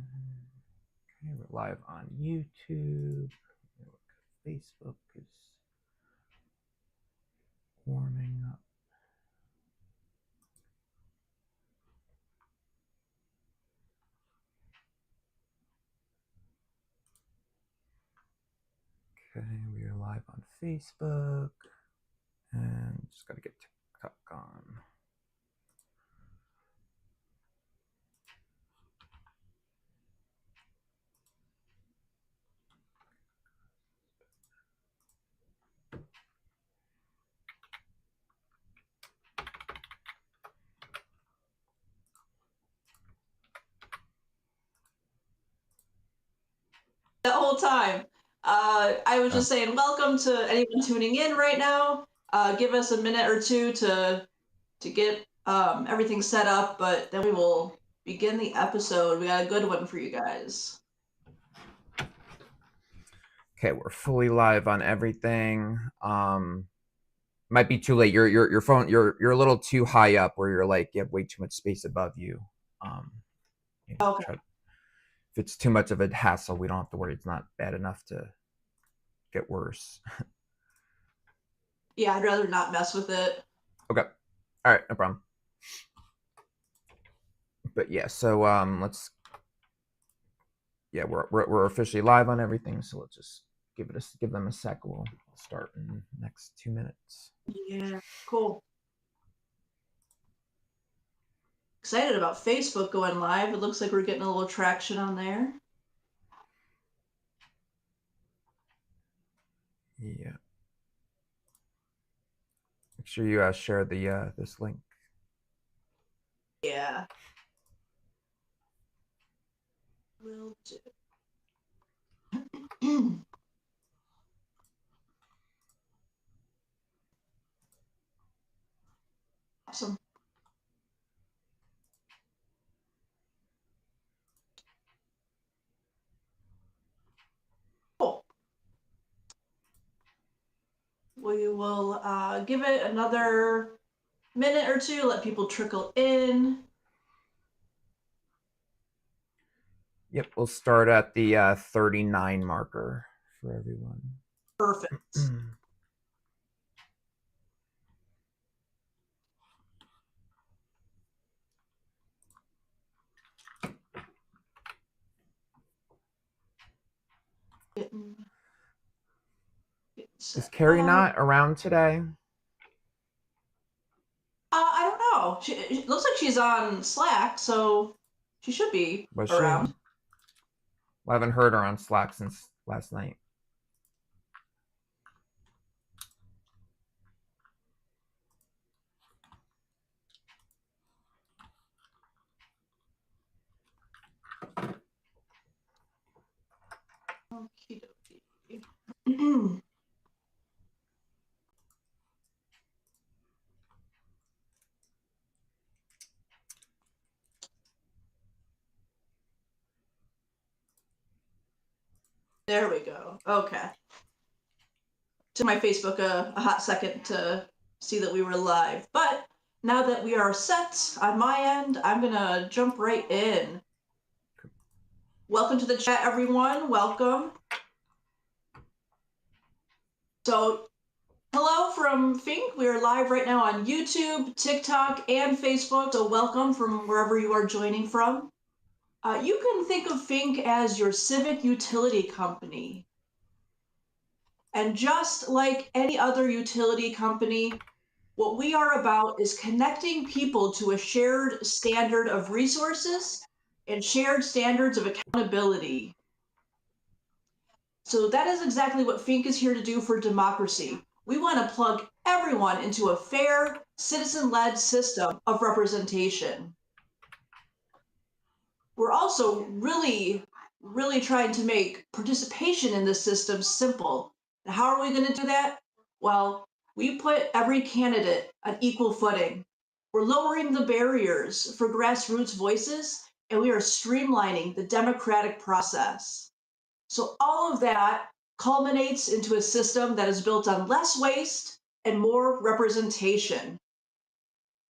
Okay, we're live on YouTube. Facebook is warming up. Okay, we are live on Facebook. And just got to get TikTok on. The whole time. I was just saying welcome to anyone tuning in right now. Give us a minute or two to get everything set up, but then we will begin the episode. We got a good one for you guys. Okay, we're fully live on everything. Might be too late. Your phone you're a little too high up where you're like you have way too much space above you. Okay. If it's too much of a hassle, we don't have to worry. It's not bad enough to get worse. Yeah, I'd rather not mess with it. Okay. All right, no problem. But yeah, so let's. Yeah, we're officially live on everything. So let's just give them a sec. We'll start in the next 2 minutes. Yeah, cool. Excited about Facebook going live. It looks like we're getting a little traction on there. Yeah. Make sure you share the this link. Yeah. Will do. Awesome. Cool. We will give it another minute or two, let people trickle in. Yep, we'll start at the 39 marker for everyone. Perfect. Is Carrie not around today? I don't know. It looks like she's on Slack, so she should be around. She? Well, I haven't heard her on Slack since last night. Okie dokie. There we go. Okay. To my Facebook a hot second to see that we were live. But now that we are set on my end, I'm going to jump right in. Welcome to the chat, everyone. Welcome. So, hello from FiNC. We are live right now on YouTube, TikTok, and Facebook. So, welcome from wherever you are joining from. You can think of FiNC as your civic utility company. And just like any other utility company, what we are about is connecting people to a shared standard of resources and shared standards of accountability. So that is exactly what FiNC is here to do for democracy. We want to plug everyone into a fair, citizen-led system of representation. We're also really trying to make participation in this system simple. And how are we going to do that? Well, we put every candidate on equal footing. We're lowering the barriers for grassroots voices, and we are streamlining the democratic process. So all of that culminates into a system that is built on less waste and more representation.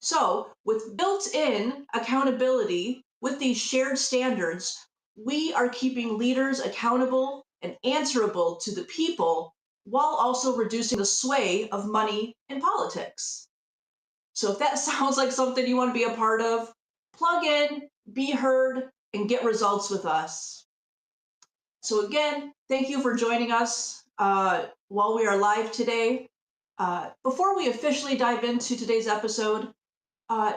So with built-in accountability with these shared standards, we are keeping leaders accountable and answerable to the people while also reducing the sway of money in politics. So if that sounds like something you want to be a part of, plug in, be heard, and get results with us. So again, thank you for joining us while we are live today. Before we officially dive into today's episode, uh,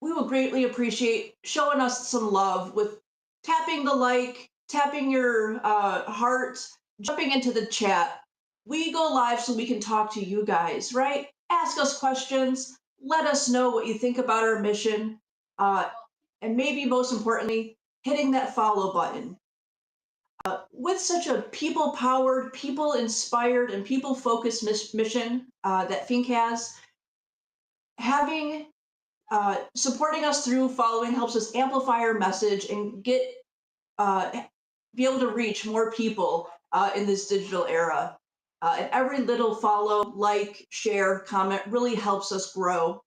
we will greatly appreciate showing us some love with tapping the like, tapping your heart, jumping into the chat. We go live so we can talk to you guys, right? Ask us questions, let us know what you think about our mission, and maybe most importantly, hitting that follow button. With such a people powered, people inspired, and people focused mission that FiNC has, having supporting us through following helps us amplify our message and be able to reach more people in this digital era. And every little follow, like, share, comment really helps us grow.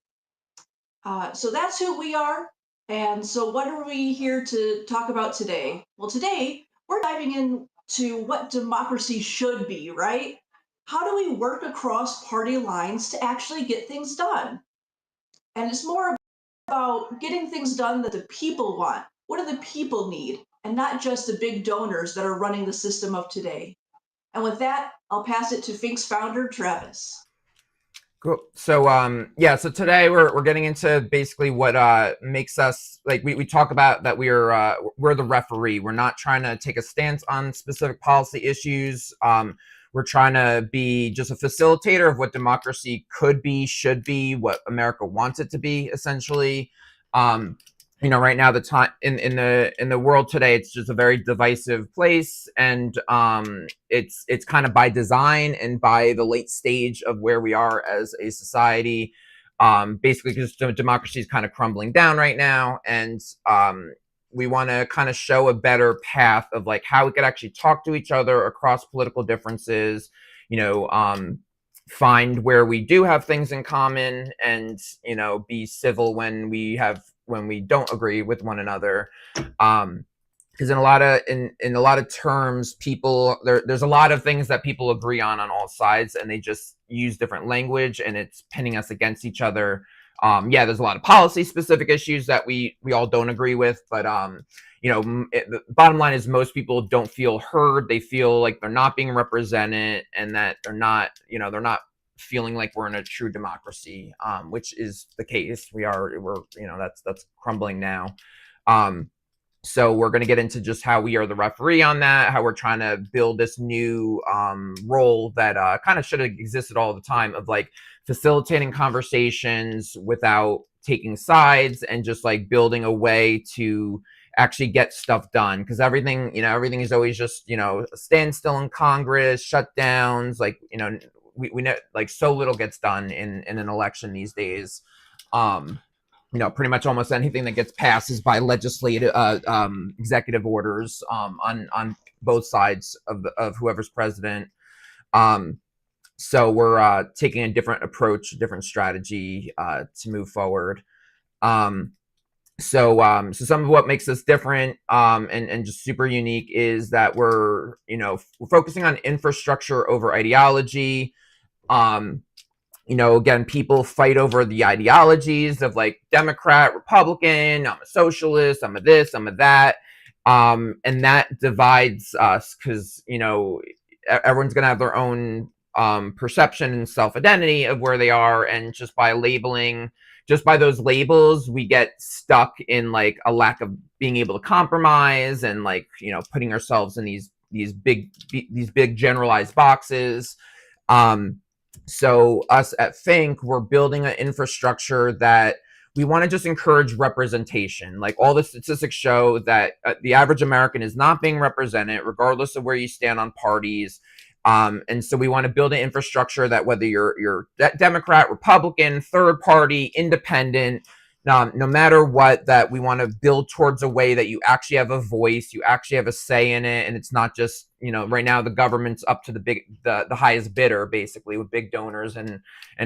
So that's who we are. And so, what are we here to talk about today? Well, today we're diving into what democracy should be, right? How do we work across party lines to actually get things done? And it's more about getting things done that the people want. What do the people need? And not just the big donors that are running the system of today. And with that, I'll pass it to FiNC's founder, Travis. Cool. So so today we're getting into basically what makes us, like, we talk about that we're the referee. We're not trying to take a stance on specific policy issues. We're trying to be just a facilitator of what democracy could be, should be, what America wants it to be, essentially. Right now, the time in the world today, it's just a very divisive place, and it's kind of by design and by the late stage of where we are as a society. Basically, because democracy is kind of crumbling down right now, and we want to kind of show a better path of like how we could actually talk to each other across political differences. Find where we do have things in common, and be civil when we don't agree with one another. Because in a lot of terms, people there's a lot of things that people agree on all sides, and they just use different language, and it's pinning us against each other. There's a lot of policy specific issues that we all don't agree with, but the bottom line is most people don't feel heard. They feel like they're not being represented, and that they're not feeling like we're in a true democracy, which is the case. That's crumbling now. So we're going to get into just how we are the referee on that, how we're trying to build this new role that kind of should have existed all the time, of like facilitating conversations without taking sides, and just like building a way to actually get stuff done. Because everything is always just a standstill in Congress, shutdowns, like we know, like, so little gets done in an election these days. Pretty much almost anything that gets passed is by legislative executive orders on both sides of whoever's president. So we're taking a different approach, a different strategy to move forward. So some of what makes us different and just super unique is that we're focusing on infrastructure over ideology. Again, people fight over the ideologies of like Democrat, Republican, I'm a socialist, I'm a this, I'm a that. And that divides us, because, everyone's going to have their own perception and self-identity of where they are. And just by those labels, we get stuck in like a lack of being able to compromise, and like, putting ourselves in these big generalized boxes. So us at FiNC, we're building an infrastructure that we want to just encourage representation. Like, all the statistics show that the average American is not being represented, regardless of where you stand on parties. And so we want to build an infrastructure that whether you're Democrat, Republican, third party, independent, no matter what, that we want to build towards a way that you actually have a voice, you actually have a say in it, and it's not just, right now the government's up to the highest bidder, basically, with big donors and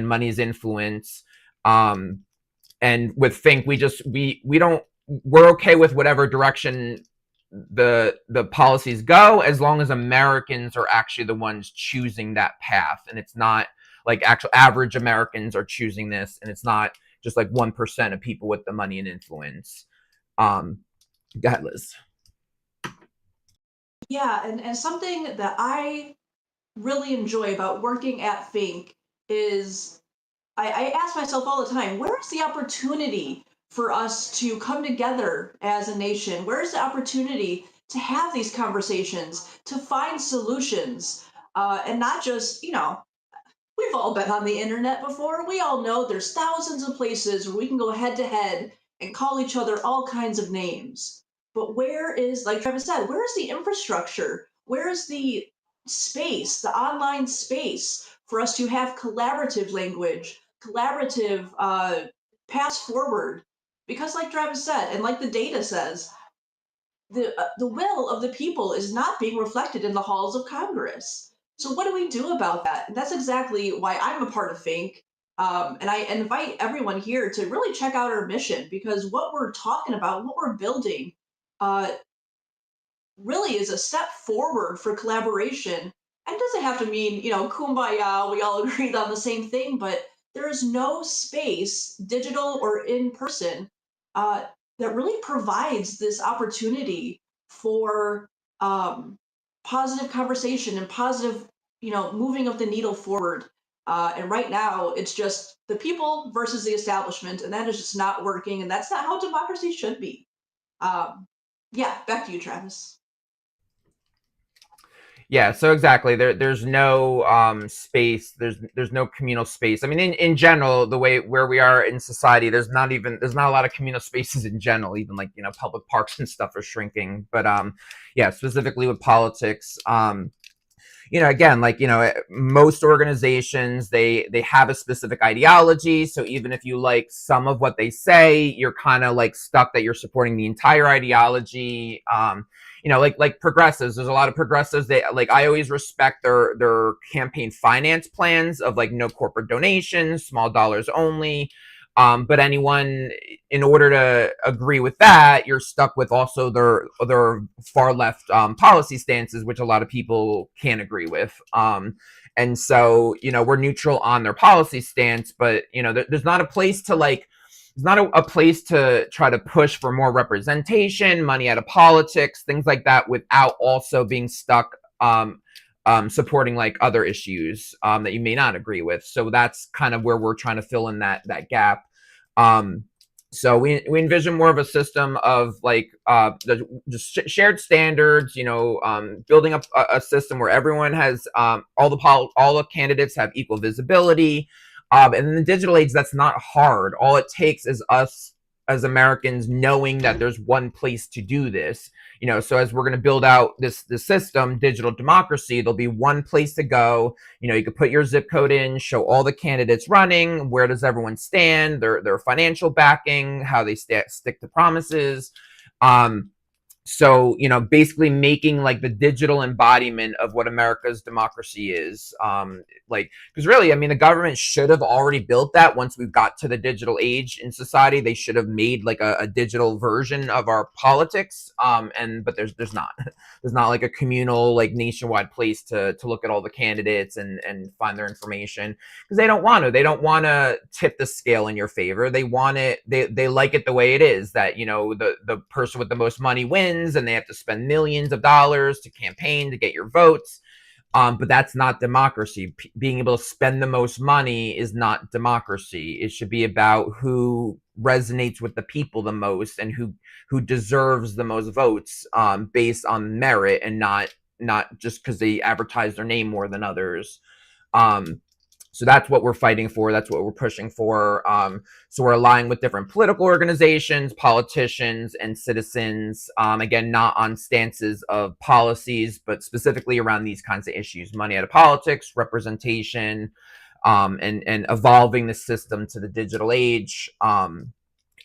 money's influence. And with FiNC, we're okay with whatever direction the policies go, as long as Americans are actually the ones choosing that path, and it's not like actual average Americans are choosing this, and it's not just like 1% of people with the money and influence. Go ahead, Liz. Yeah, and something that I really enjoy about working at FiNC is I ask myself all the time, where is the opportunity for us to come together as a nation? Where is the opportunity to have these conversations, to find solutions, and not just, we've all been on the internet before. We all know there's thousands of places where we can go head to head and call each other all kinds of names. But where is, like Travis said, where is the infrastructure? Where is the space, the online space for us to have collaborative language, collaborative paths forward? Because, like Travis said, and like the data says, the will of the people is not being reflected in the halls of Congress. So what do we do about that? And that's exactly why I'm a part of FINC. And I invite everyone here to really check out our mission, because what we're talking about, what we're building, uh, really is a step forward for collaboration. And it doesn't have to mean, kumbaya, we all agreed on the same thing, but there is no space, digital or in person, uh, that really provides this opportunity for positive conversation and positive, moving of the needle forward. And right now, it's just the people versus the establishment, and that is just not working. And that's not how democracy should be. Um, yeah, back to you, Travis. Yeah, so exactly. There's no space. There's no communal space. I mean, in general, the way where we are in society, there's not a lot of communal spaces in general. Even like public parks and stuff are shrinking. But yeah, specifically with politics, again, like most organizations, they have a specific ideology. So even if you like some of what they say, you're kind of like stuck that you're supporting the entire ideology. Like progressives, there's a lot of progressives, they like, I always respect their campaign finance plans of like no corporate donations, small dollars only. But anyone, in order to agree with that, you're stuck with also their far left policy stances, which a lot of people can't agree with. And so, we're neutral on their policy stance, but there's not a place to like, it's not a place to try to push for more representation, money out of politics, things like that, without also being stuck supporting like other issues that you may not agree with. So that's kind of where we're trying to fill in that gap. So we envision more of a system of like just shared standards, building up a system where everyone has all the candidates have equal visibility. And in the digital age, that's not hard. All it takes is us as Americans knowing that there's one place to do this. So as we're going to build out this system, digital democracy, there'll be one place to go. You could put your zip code in, show all the candidates running, where does everyone stand, their financial backing, how they stick to promises. So, basically making like the digital embodiment of what America's democracy is. Because really, I mean, the government should have already built that once we've got to the digital age in society. They should have made like a digital version of our politics. But there's not. There's not like a communal, like nationwide place to look at all the candidates and find their information, because they don't want to. They don't want to tip the scale in your favor. They want it. They like it the way it is. That the person with the most money wins, and they have to spend millions of dollars to campaign to get your votes. But that's not democracy. Being able to spend the most money is not democracy. It should be about who resonates with the people the most and who deserves the most votes based on merit, and not just because they advertise their name more than others. So that's what we're fighting for. That's what we're pushing for. So we're aligning with different political organizations, politicians, and citizens. Again, not on stances of policies, but specifically around these kinds of issues: money out of politics, representation, and evolving the system to the digital age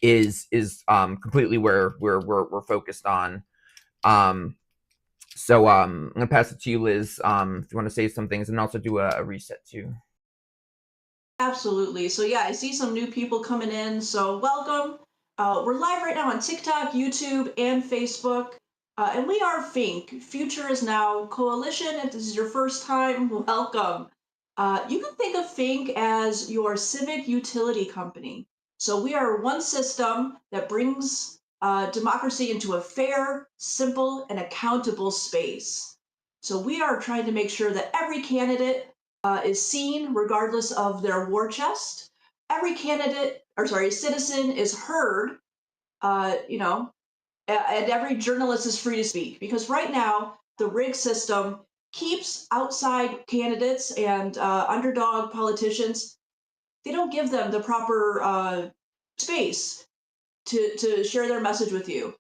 is completely where we're focused on. So I'm gonna pass it to you, Liz, if you want to say some things, and also do a reset too. Absolutely. So yeah, I see some new people coming in. So welcome. We're live right now on TikTok, YouTube, and Facebook. And we are FiNC, Future is Now Coalition. If this is your first time, welcome. You can think of FiNC as your civic utility company. So we are one system that brings democracy into a fair, simple, and accountable space. So we are trying to make sure that every candidate is seen regardless of their war chest. Every citizen is heard, you know, and every journalist is free to speak, because right now the rig system keeps outside candidates and underdog politicians. They don't give them the proper space to share their message with you.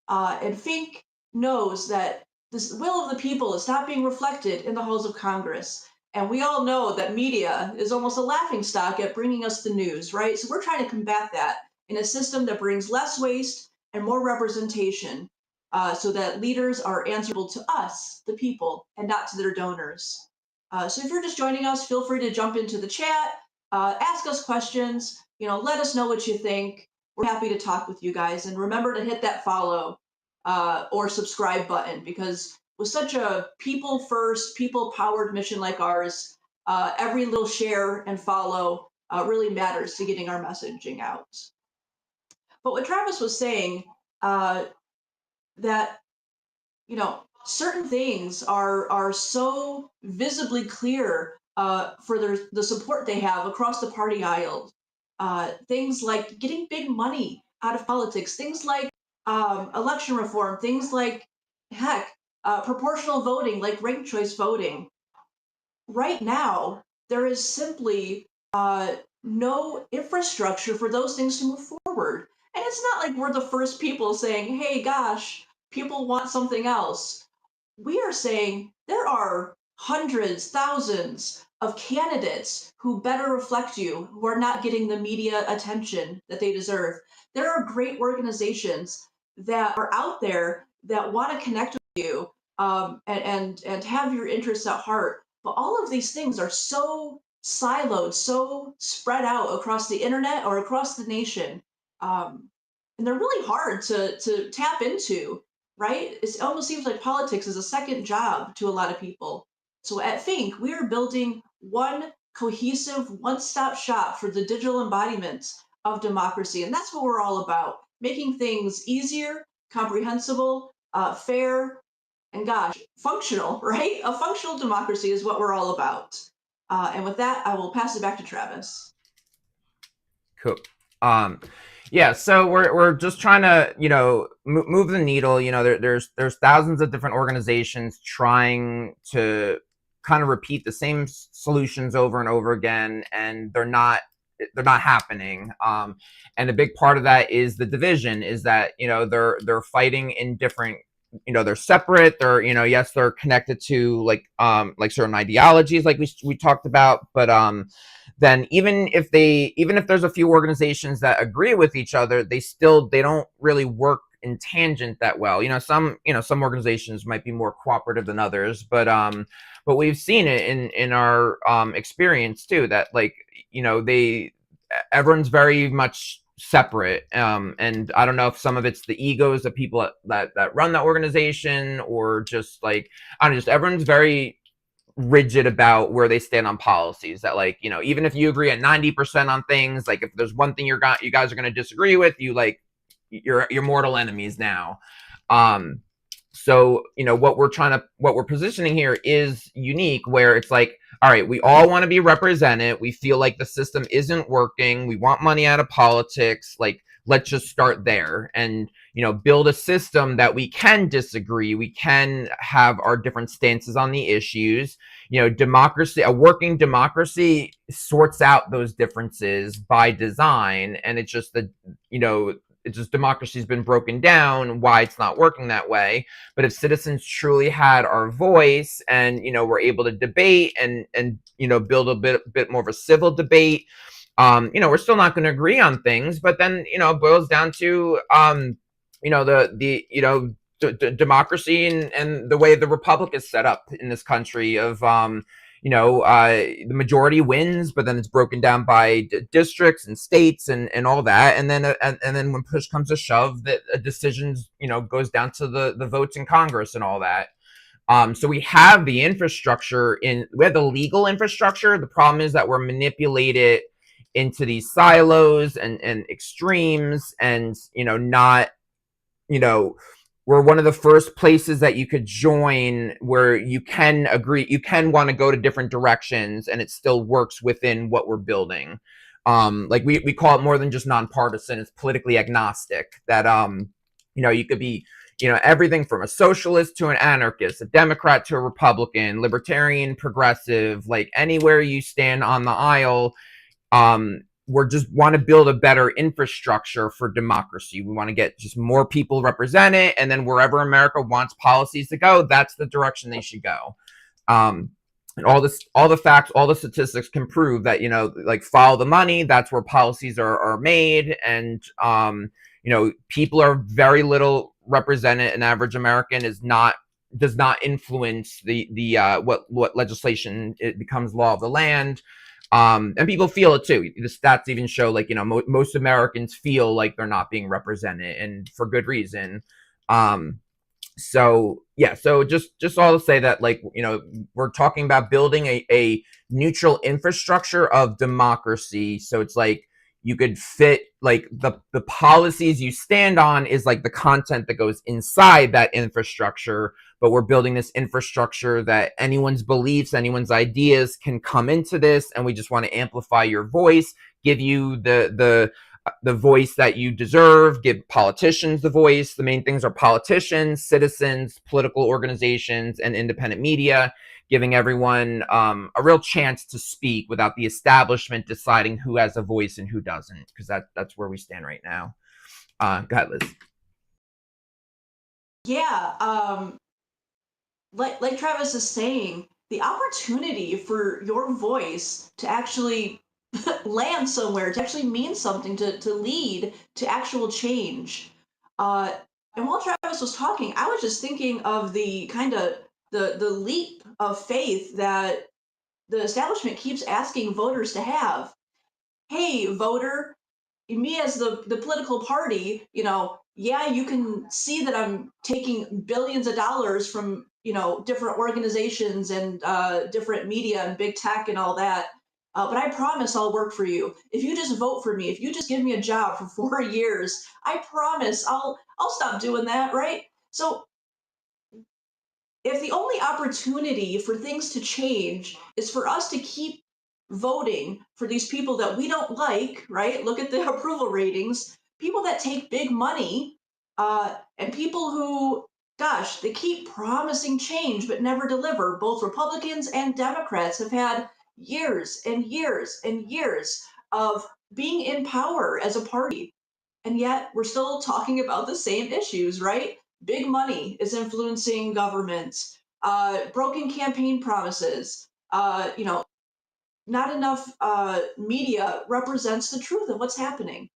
And FiNC knows that this will of the people is not being reflected in the halls of Congress. And we all know that media is almost a laughing stock at bringing us the news, right? So we're trying to combat that in a system that brings less waste and more representation, so that leaders are answerable to us, the people, and not to their donors. So if you're just joining us, feel free to jump into the chat, ask us questions, let us know what you think. We're happy to talk with you guys. And remember to hit that follow or subscribe button, because with such a people first, people powered mission like ours, every little share and follow really matters to getting our messaging out. But what Travis was saying, that certain things are so visibly clear for the support they have across the party aisle. Things like getting big money out of politics, things like election reform, things like, heck, proportional voting, like ranked choice voting. Right now, there is simply no infrastructure for those things to move forward. And it's not like we're the first people saying, hey, gosh, people want something else. We are saying there are hundreds, thousands of candidates who better reflect you, who are not getting the media attention that they deserve. There are great organizations that are out there that want to connect with you, and have your interests at heart. But all of these things are so siloed, so spread out across the internet or across the nation. And they're really hard to tap into, right? It almost seems like politics is a second job to a lot of people. So at FiNC, we are building one cohesive, one stop shop for the digital embodiment of democracy. And that's what we're all about, making things easier, comprehensible, fair, and gosh, functional, right? A functional democracy is what we're all about. And with that, I will pass it back to Travis. Cool. Yeah, so we're just trying to move the needle. There's thousands of different organizations trying to kind of repeat the same solutions over and over again, and they're not happening. And a big part of that is the division. Is that they're fighting in different. They're separate. They're yes, they're connected to like certain ideologies, like we talked about, but then even if there's a few organizations that agree with each other, they don't really work in tangent that well. Some organizations might be more cooperative than others, but we've seen it in our experience too, that everyone's very much separate, and I don't know if some of it's the egos of people that run that organization, or just like, I don't know, just everyone's very rigid about where they stand on policies, that even if you agree at 90% on things, like if there's one thing you guys are going to disagree with, you're mortal enemies now. So what we're positioning here is unique, where it's like, all right, we all want to be represented, we feel like the system isn't working, we want money out of politics, like let's just start there and build a system that we can disagree, we can have our different stances on the issues. Democracy, a working democracy, sorts out those differences by design, and it's just democracy's been broken down, why it's not working that way. But if citizens truly had our voice, and we're able to debate and build a bit more of a civil debate, we're still not going to agree on things, but then it boils down to democracy and the way the republic is set up in this country, of the majority wins, but then it's broken down by districts and states and all that, and then when push comes to shove, that a decisions goes down to the votes in Congress and all that. So we have the infrastructure we have the legal infrastructure. The problem is that we're manipulated into these silos and extremes, and not we're one of the first places that you could join where you can agree, you can want to go to different directions, and it still works within what we're building. Like we call it more than just nonpartisan; it's politically agnostic. That you could be everything from a socialist to an anarchist, a Democrat to a Republican, libertarian, progressive, like anywhere you stand on the aisle. We just want to build a better infrastructure for democracy. We want to get just more people represented, and then wherever America wants policies to go, that's the direction they should go. And all the facts, all the statistics can prove that like follow the money. That's where policies are made, and people are very little represented. An average American does not influence the what legislation, it becomes law of the land. And people feel it too. The stats even show, like, most Americans feel like they're not being represented, and for good reason. So yeah, so just all to say that, like, we're talking about building a neutral infrastructure of democracy. So it's like you could fit, like, the policies you stand on is like the content that goes inside that infrastructure, but we're building this infrastructure that anyone's beliefs, anyone's ideas can come into this, and we just want to amplify your voice, give you the voice that you deserve, give politicians the voice. The main things are politicians, citizens, political organizations, and independent media, giving everyone a real chance to speak without the establishment deciding who has a voice and who doesn't, because that's where we stand right now. Go ahead, Liz. Yeah, like Travis is saying, the opportunity for your voice to actually land somewhere, to actually mean something, to lead to actual change. Uh, and while Travis was talking, I was just thinking of the kind of the leap of faith that the establishment keeps asking voters to have. Hey, voter, me as the political party, yeah, you can see that I'm taking billions of dollars from, different organizations and different media and big tech and all that. But I promise I'll work for you. If you just vote for me, if you just give me a job for 4 years, I promise I'll stop doing that, right? So if the only opportunity for things to change is for us to keep voting for these people that we don't like, right? Look at the approval ratings, people that take big money, and people who, gosh, they keep promising change but never deliver. Both Republicans and Democrats have had years and years and years of being in power as a party. And yet we're still talking about the same issues, right? Big money is influencing governments, broken campaign promises, not enough media represents the truth of what's happening.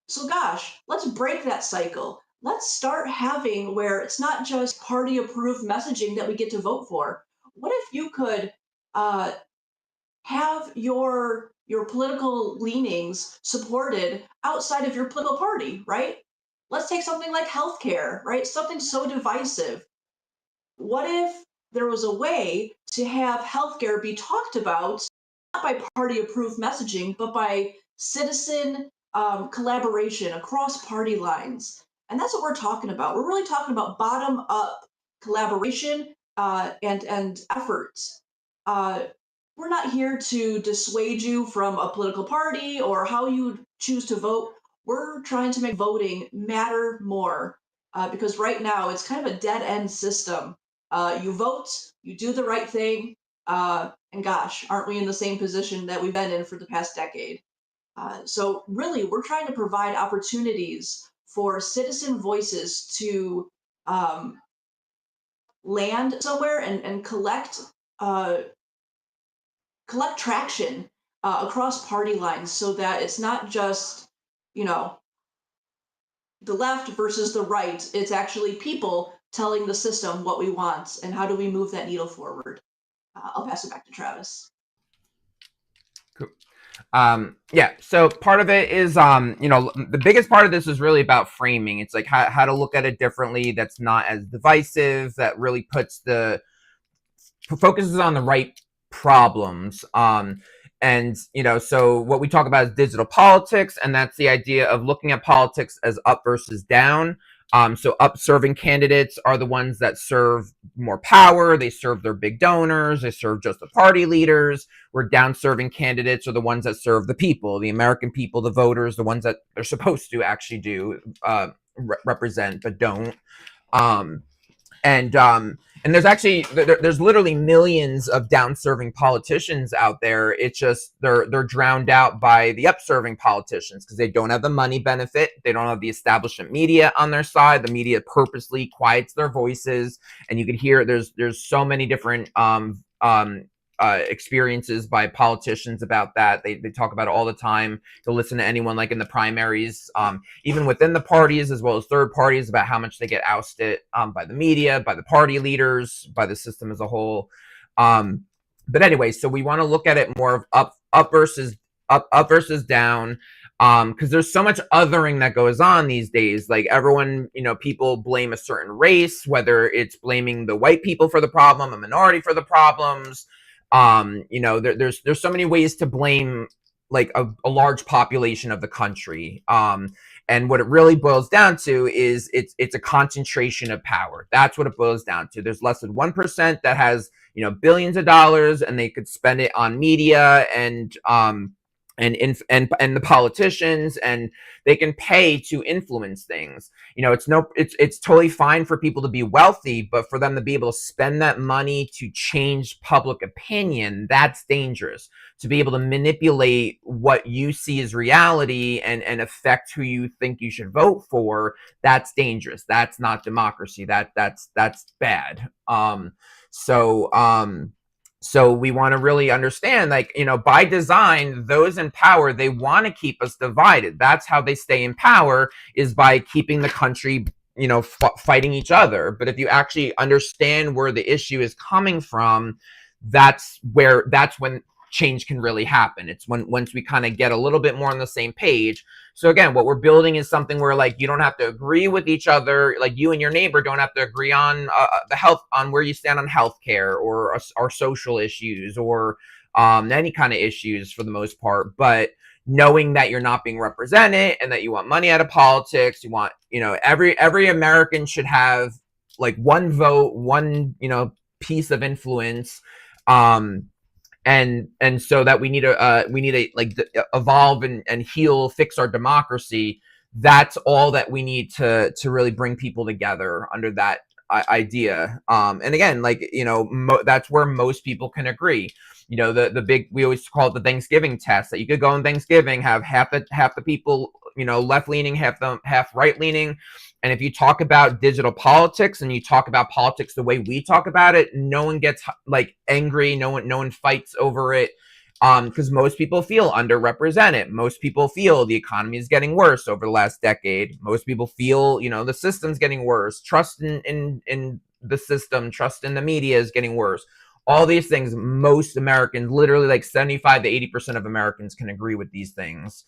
So, gosh, let's break that cycle. Let's start having where it's not just party approved messaging that we get to vote for. What if you could uh, have your political leanings supported outside of your political party, right? Let's take something like healthcare, right? Something so divisive. What if there was a way to have healthcare be talked about not by party approved messaging, but by citizen collaboration across party lines? And that's what we're talking about. We're really talking about bottom up collaboration and efforts. Uh, we're not here to dissuade you from a political party or how you choose to vote. We're trying to make voting matter more because right now it's kind of a dead end system. You vote, you do the right thing, and gosh, aren't we in the same position that we've been in for the past decade? So, really, we're trying to provide opportunities for citizen voices to um, land somewhere and uh, collect traction across party lines so that it's not just, you know, the left versus the right. It's actually people telling the system what we want and how do we move that needle forward. I'll pass it back to Travis. Cool. Yeah, so part of it is, the biggest part of this is really about framing. It's like how to look at it differently, that's not as divisive, that really focuses on the right problems. And so what we talk about is digital politics, and that's the idea of looking at politics as up versus down. So up serving candidates are the ones that serve more power, they serve their big donors, they serve just the party leaders. Where down serving candidates are the ones that serve the people, the American people, the voters, the ones that they're supposed to actually do represent but don't. Um, and there's literally millions of down-serving politicians out there. It's just they're drowned out by the up-serving politicians because they don't have the money benefit, they don't have the establishment media on their side. The media purposely quiets their voices, and you can hear there's so many different experiences by politicians about that. They talk about it all the time. To listen to anyone, like in the primaries, even within the parties as well as third parties, about how much they get ousted by the media, by the party leaders, by the system as a whole. But anyway, so we want to look at it more of up versus down, because there's so much othering that goes on these days. Like everyone, people blame a certain race, whether it's blaming the white people for the problem, a minority for the problems. There's so many ways to blame like a large population of the country. And what it really boils down to is it's a concentration of power. That's what it boils down to. There's less than 1% that has billions of dollars, and they could spend it on media and the politicians, and they can pay to influence things. It's totally fine for people to be wealthy, but for them to be able to spend that money to change public opinion, that's dangerous. To be able to manipulate what you see as reality and affect who you think you should vote for, that's dangerous. That's not democracy. That's bad. So we want to really understand, like, by design, those in power, they want to keep us divided. That's how they stay in power, is by keeping the country, fighting each other. But if you actually understand where the issue is coming from, that's when change can really happen. It's once we kind of get a little bit more on the same page. So again, what we're building is something where, like, you don't have to agree with each other. Like, you and your neighbor don't have to agree on on where you stand on healthcare or social issues or any kind of issues for the most part. But knowing that you're not being represented and that you want money out of politics, you want, every American should have like one vote, one piece of influence. And so that we need to like evolve and heal, fix our democracy. That's all that we need to really bring people together under that idea. And again, like, that's where most people can agree. The big, we always call it the Thanksgiving test, that you could go on Thanksgiving, have half the people, left leaning, half right leaning. And if you talk about digital politics and you talk about politics the way we talk about it, no one gets like angry. No one fights over it. Because most people feel underrepresented. Most people feel the economy is getting worse over the last decade. Most people feel, the system's getting worse. Trust in the system, trust in the media is getting worse. All these things, most Americans, literally like 75 to 80% of Americans can agree with these things.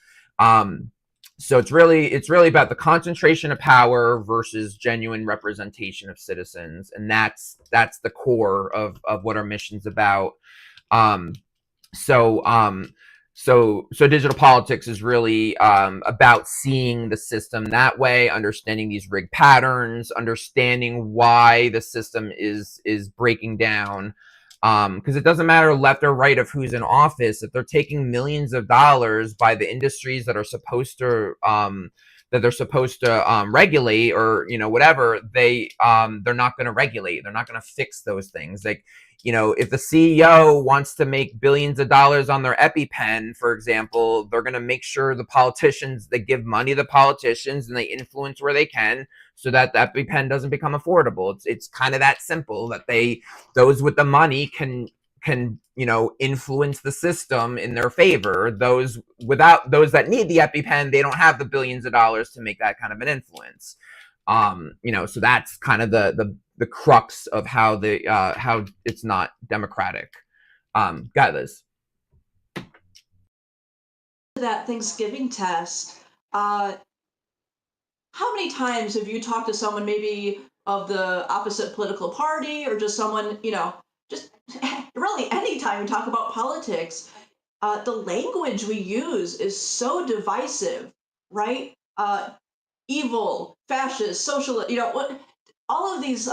So it's really about the concentration of power versus genuine representation of citizens, and that's the core of what our mission's about. So digital politics is really about seeing the system that way, understanding these rigged patterns, understanding why the system is breaking down. Because it doesn't matter left or right of who's in office. If they're taking millions of dollars by the industries that are supposed to regulate, or whatever, they're not going to regulate. They're not going to fix those things. Like, if the CEO wants to make billions of dollars on their EpiPen, for example, they're going to make sure they give money to the politicians and they influence where they can, so that the EpiPen doesn't become affordable. It's kind of that simple, that those with the money can influence the system in their favor. Those that need the EpiPen, they don't have the billions of dollars to make that kind of an influence. So that's kind of the crux of how it's not democratic. Got Liz. That Thanksgiving test, how many times have you talked to someone maybe of the opposite political party or just someone, just really anytime you talk about politics, the language we use is so divisive, right? Evil, fascist, socialist, all of these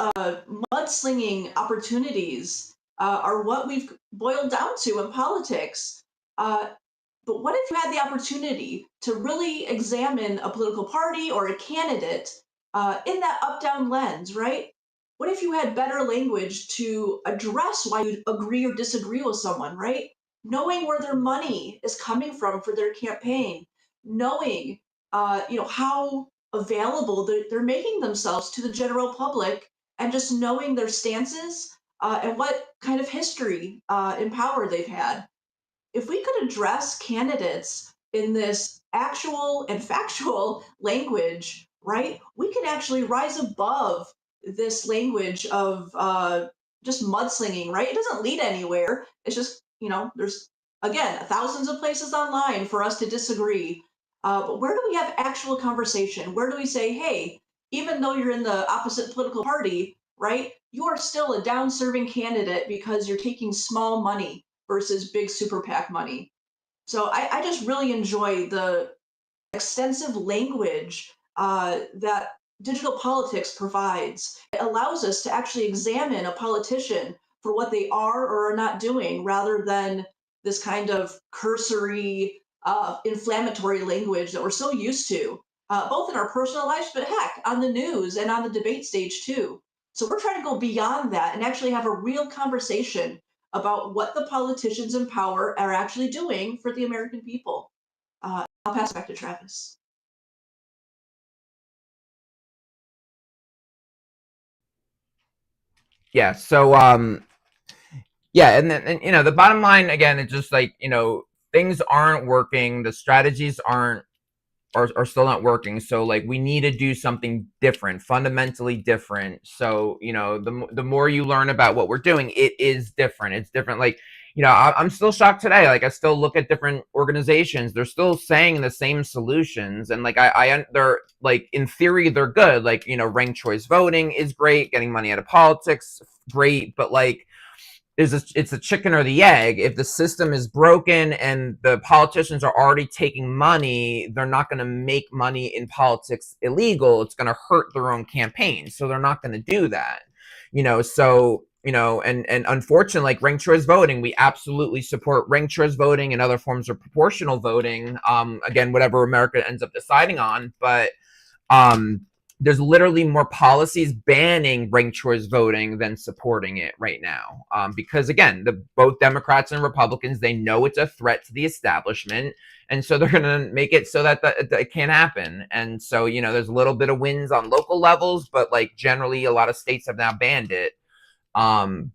mudslinging opportunities are what we've boiled down to in politics. Uh, but what if you had the opportunity to really examine a political party or a candidate in that up down lens, right? What if you had better language to address why you agree or disagree with someone, right? Knowing where their money is coming from for their campaign, knowing how available they're making themselves to the general public, and just knowing their stances and what kind of history and power they've had. If we could address candidates in this actual and factual language, right, we can actually rise above this language of just mudslinging, right? It doesn't lead anywhere. It's just, there's, again, thousands of places online for us to disagree. But where do we have actual conversation? Where do we say, hey, even though you're in the opposite political party, right, you are still a down serving candidate because you're taking small money versus big super PAC money. So I just really enjoy the extensive language that digital politics provides. It allows us to actually examine a politician for what they are or are not doing rather than this kind of cursory, inflammatory language that we're so used to, both in our personal lives, but heck, on the news and on the debate stage too. So we're trying to go beyond that and actually have a real conversation about what the politicians in power are actually doing for the American people. I'll pass it back to Travis. Yeah. Yeah, and then the bottom line again, it's just like things aren't working, the strategies are still not working. So like we need to do something different, fundamentally different. So the more you learn about what we're doing, it is different. It's different. Like I'm still shocked today. Like I still look at different organizations. They're still saying the same solutions, and like they're like in theory they're good. Like ranked choice voting is great, getting money out of politics, great, but like it's the chicken or the egg. If the system is broken and the politicians are already taking money, they're not going to make money in politics illegal. It's going to hurt their own campaign, so they're not going to do that. And unfortunately, like ranked choice voting, we absolutely support ranked choice voting and other forms of proportional voting. Again, whatever America ends up deciding on, but um, there's literally more policies banning ranked choice voting than supporting it right now. Because again, both Democrats and Republicans, they know it's a threat to the establishment, and so they're going to make it so that it can't happen. And so there's a little bit of wins on local levels, but like generally, a lot of states have now banned it. So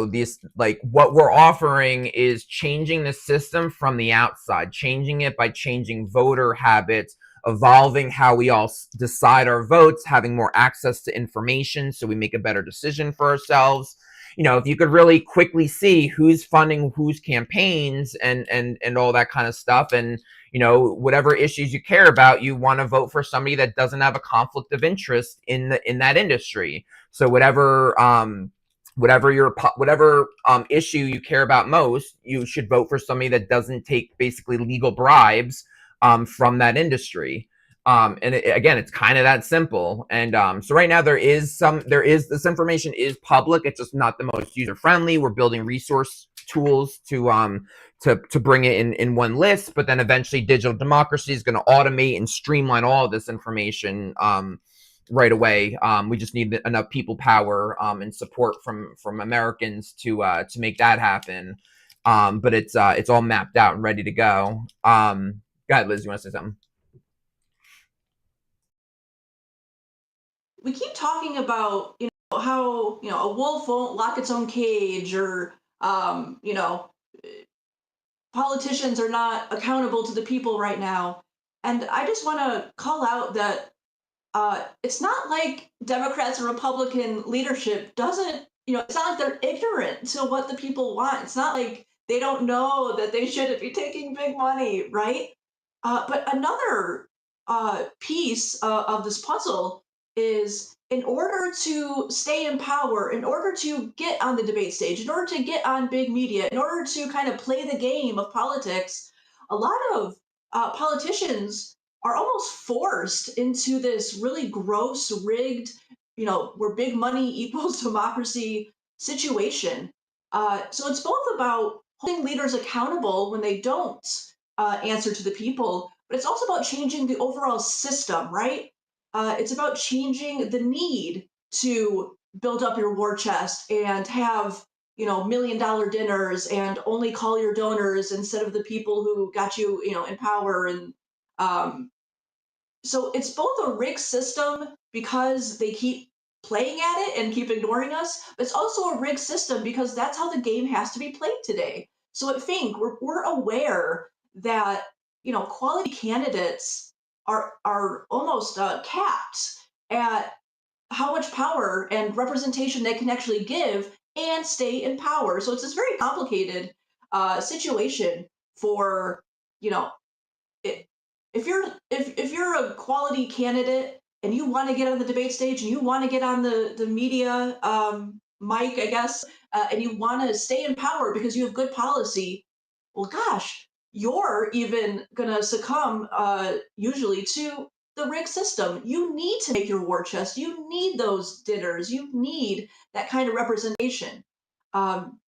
this, like, what we're offering is changing the system from the outside, changing it by changing voter habits, evolving how we all decide our votes, having more access to information so we make a better decision for ourselves. If you could really quickly see who's funding whose campaigns and all that kind of stuff, and whatever issues you care about, you want to vote for somebody that doesn't have a conflict of interest in that industry. So whatever issue you care about most, you should vote for somebody that doesn't take basically legal bribes from that industry. Again, it's kind of that simple. And so right now this information is public. It's just not the most user friendly. We're building resource tools to bring it in one list, but then eventually digital democracy is going to automate and streamline all of this information right away. We just need enough people power and support from Americans to make that happen. But it's all mapped out and ready to go. Go ahead, Liz. You want to say something? We keep talking about how a wolf won't lock its own cage, or politicians are not accountable to the people right now. And I just want to call out that it's not like Democrats and Republican leadership doesn't, it's not like they're ignorant to what the people want. It's not like they don't know that they shouldn't be taking big money, right? But another piece of this puzzle is, in order to stay in power, in order to get on the debate stage, in order to get on big media, in order to kind of play the game of politics, a lot of politicians are almost forced into this really gross, rigged, where big money equals democracy situation. So it's both about holding leaders accountable when they don't answer to the people, but it's also about changing the overall system, right? It's about changing the need to build up your war chest and have $1 million dinners and only call your donors instead of the people who got you in power. And um, so it's both a rigged system because they keep playing at it and keep ignoring us, but it's also a rigged system because that's how the game has to be played today. So at FiNC, we're aware that quality candidates are almost capped at how much power and representation they can actually give and stay in power. So it's this very complicated situation for you know i- if you're a quality candidate and you want to get on the debate stage and you want to get on the media mic, I guess, and you want to stay in power because you have good policy, well, gosh, you're even gonna succumb usually to the rig system. You need to make your war chest. You need those dinners. You need that kind of representation. Um,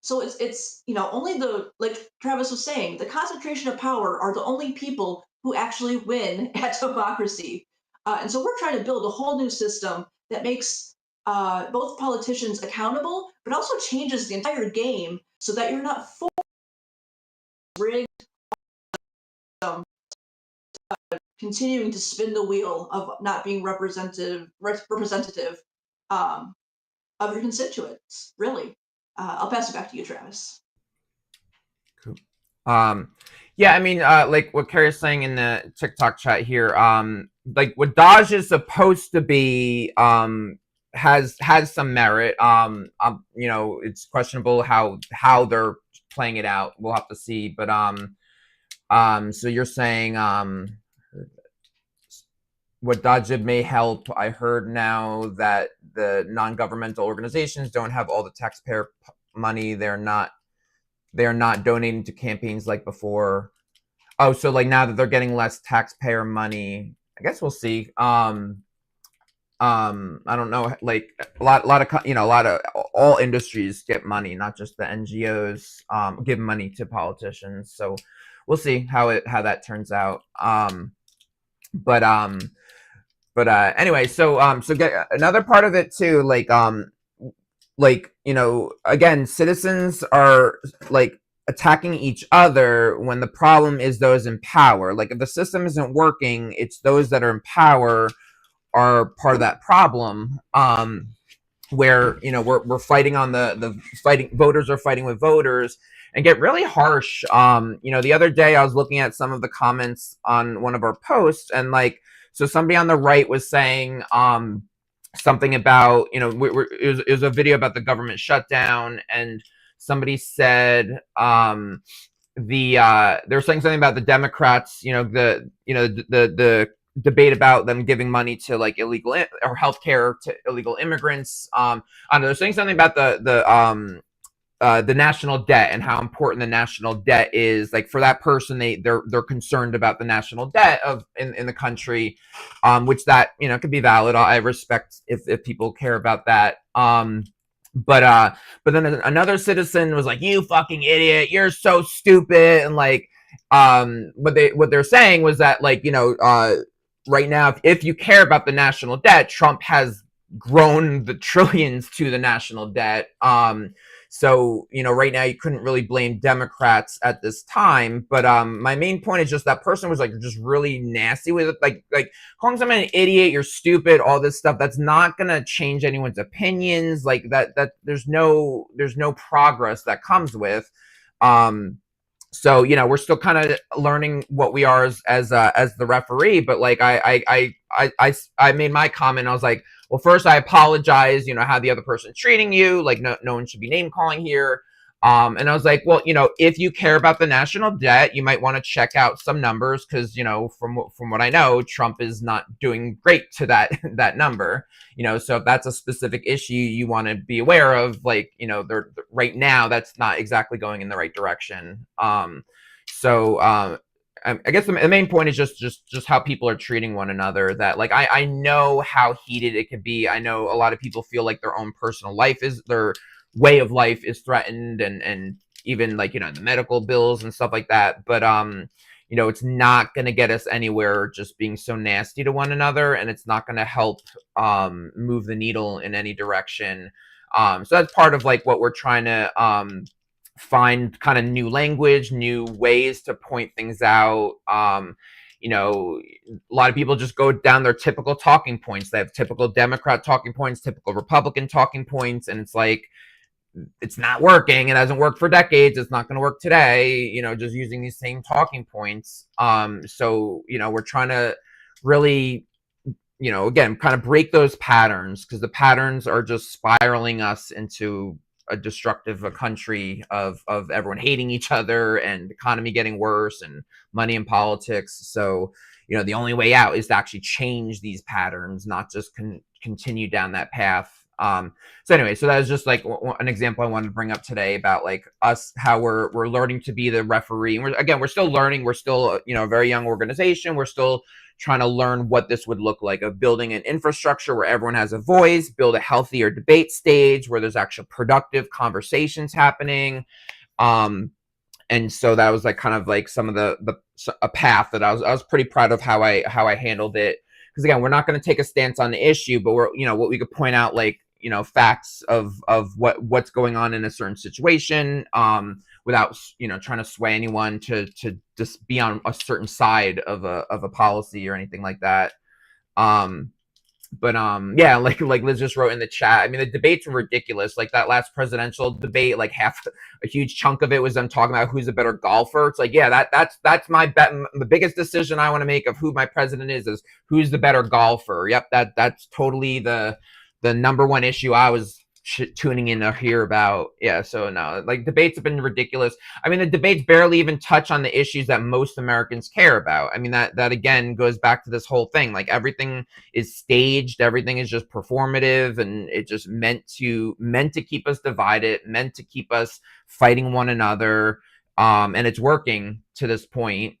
so it's only the, like Travis was saying, the concentration of power are the only people who actually win at democracy. And so we're trying to build a whole new system that makes both politicians accountable, but also changes the entire game so that you're not rigged, um, continuing to spin the wheel of not being representative um, of your constituents. Really, I'll pass it back to you, Travis. Cool. Yeah, I mean, like what Carrie's saying in the TikTok chat here, like what Dodge is supposed to be, has some merit. It's questionable how they're playing it out. We'll have to see. But so you're saying, what Dodge may help. I heard now that the non-governmental organizations don't have all the taxpayer money. They're not donating to campaigns like before. Oh, so like now that they're getting less taxpayer money, I guess we'll see. I don't know. Like a lot of all industries get money, not just the NGOs. Give money to politicians. So we'll see how that turns out. But anyway, so get another part of it too. Like again, citizens are like attacking each other when the problem is those in power. Like if the system isn't working, it's those that are in power are part of that problem. Where we're fighting on the fighting, voters are fighting with voters and get really harsh. The other day I was looking at some of the comments on one of our posts, and like, so somebody on the right was saying something about, it was a video about the government shutdown, and somebody said they were saying something about the Democrats, the debate about them giving money to like illegal or healthcare to illegal immigrants. I don't know, they're saying something about the national debt and how important the national debt is. Like for that person, they're concerned about the national debt in the country, which that could be valid. I respect if people care about that. But then another citizen was like, "You fucking idiot! You're so stupid!" And like, what they're saying was that like right now, if you care about the national debt, Trump has grown the trillions to the national debt. So right now you couldn't really blame Democrats at this time. But my main point is just that person was like just really nasty with it, like calling someone an idiot, you're stupid, all this stuff. That's not gonna change anyone's opinions. Like that there's no progress that comes with. So we're still kind of learning what we are as the referee. But like I made my comment. I was like, well, first I apologize, how the other person's treating you. Like no one should be name calling here. And I was like, well, if you care about the national debt, you might want to check out some numbers because from what I know, Trump is not doing great to that number. So if that's a specific issue you want to be aware of, like they're right now that's not exactly going in the right direction. So I guess the main point is just how people are treating one another. That like I know how heated it can be. I know a lot of people feel like their own personal life is their way of life is threatened, and even like the medical bills and stuff like that. But it's not going to get us anywhere just being so nasty to one another, and it's not going to help move the needle in any direction. So that's part of like what we're trying to find, kind of new language, new ways to point things out. A lot of people just go down their typical talking points. They have typical Democrat talking points, typical Republican talking points, and it's like, it's not working. It hasn't worked for decades. It's not going to work today, just using these same talking points. So, we're trying to really, again, kind of break those patterns, because the patterns are just spiraling us into a destructive country of everyone hating each other and the economy getting worse and money in politics. So, the only way out is to actually change these patterns, not just continue down that path. So anyway, so that was just like an example I wanted to bring up today about like us, how we're learning to be the referee. And we're still learning. We're still, a very young organization. We're still trying to learn what this would look like, of building an infrastructure where everyone has a voice, build a healthier debate stage where there's actual productive conversations happening. And so that was like kind of like some of a path that I was pretty proud of how I handled it. Because again, we're not going to take a stance on the issue, but we're, what we could point out, like, facts of what's going on in a certain situation, without, trying to sway anyone to just be on a certain side of a policy or anything like that. But yeah, like Liz just wrote in the chat, I mean, the debates were ridiculous. Like that last presidential debate, like a huge chunk of it was them talking about who's a better golfer. It's like, yeah, that's my bet. The biggest decision I want to make of who my president is who's the better golfer. Yep, that's totally the number one issue I was tuning in to hear about. Yeah, so no, like debates have been ridiculous. I mean, the debates barely even touch on the issues that most Americans care about. I mean, that again goes back to this whole thing. Like everything is staged, everything is just performative, and it just meant to keep us divided, meant to keep us fighting one another. And it's working to this point.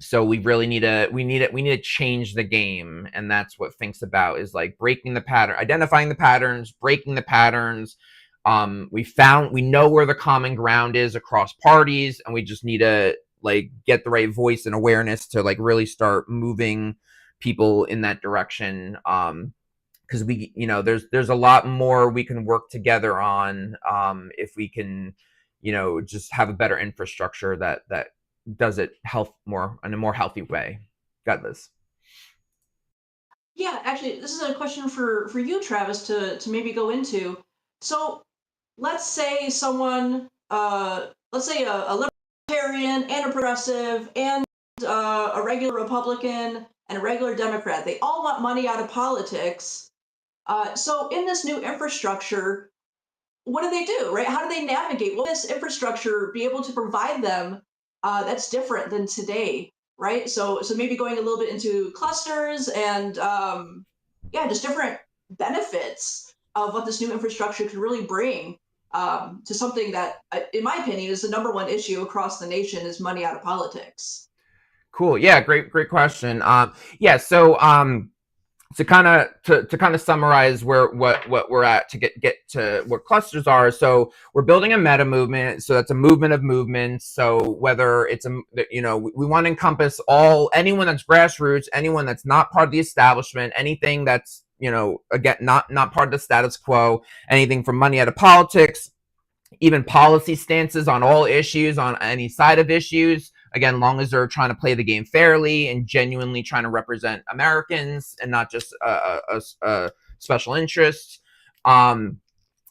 So we really need to change the game, and that's what FiNC's about, is like breaking the pattern, identifying the patterns, breaking the patterns. We know where the common ground is across parties, and we just need to like get the right voice and awareness to like really start moving people in that direction. Because there's a lot more we can work together on, if we can, just have a better infrastructure that does it in a more healthy way. Got this. Yeah, actually, this is a question for you, Travis, to maybe go into. So, let's say let's say a libertarian and a progressive and a regular Republican and a regular Democrat. They all want money out of politics. So, in this new infrastructure, what do they do, right? How do they navigate? Will this infrastructure be able to provide them that's different than today, right? So maybe going a little bit into clusters and yeah, just different benefits of what this new infrastructure could really bring to something that, in my opinion, is the number one issue across the nation: is money out of politics. Cool. Yeah, great question. Yeah, so to kind of summarize what we're at, to get to what clusters are. So we're building a meta movement. So that's a movement of movements. So whether it's we want to encompass anyone that's grassroots, anyone that's not part of the establishment, anything that's again not part of the status quo, anything from money out of politics, even policy stances on all issues, on any side of issues. Again, long as they're trying to play the game fairly and genuinely trying to represent Americans and not just a special interests.